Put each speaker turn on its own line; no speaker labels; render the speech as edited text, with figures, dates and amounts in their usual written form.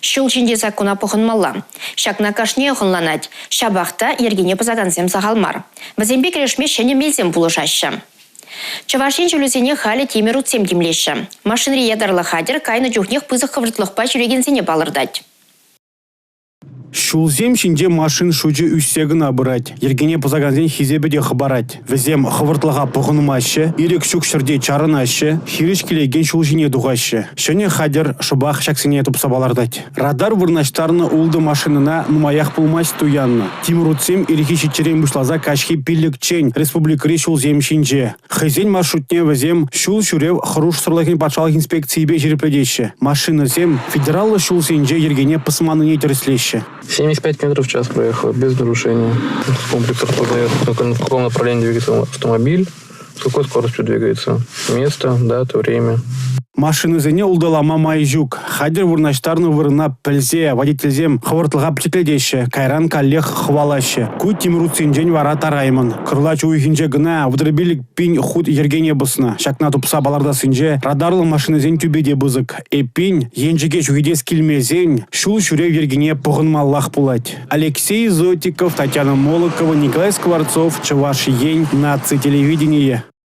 Шул чинде закуна похынмалла. Шакна кашне хынланать. Шабахта ергене пазагансем сахалмар. Вазембе керешме шене мельзем булышаща. Чавашин чулюзене хали темерут сем демлеші. Машинри ядарлы хадер кайны жүхнех пызық қывыртлықпа жүрегензене балырдать.
Шулзем шинде машин шучу үстегін абырать. Ергене пызаганзен хизебеде хабарать. Візем хывыртлыға пұғынмашы, ирек шукшырде чарынашы, хириш келеген шулжине дуғашы. Шыне хадер шыбақ шаксене тупса балардать. Радар вырнаштарны улды машинына нумаях пулмась туянны. Тимрутсем ирихи шичерен бушлаза кашхи пиллик чень республикари шулзем шинже. Хызен маршрутне візем шул шурев хруш сырлыхин патшалық инспекции бе жерепледеші. Машины зем федералы шулзенже ергене пысманыне тереслеші.
75 км в час проехал, без нарушения. Комплекс распознает, в каком направлении двигается автомобиль, с какой скоростью двигается. Место, дата, время.
Машины зене улдалама майжук. Хадер вырнаштарны вырына пілзе, водительзем хывыртылға пчекледеші, кайран коллег хвалашы. Кут тимрут сенжен вара тараймын. Кырлач уйхинже гына, вдырбилік пин худ ергене бысына. Шакна тупса баларда сенже, радарлы машины зен түбеде бызык. Эпин, енжеге чугедес килмезен, шул шурев ергене пұғынмаллах пулать. Алексей Зотиков, Татьяна Молокова, Николай Скворцов, Чуваш Ень, Наци телевидение.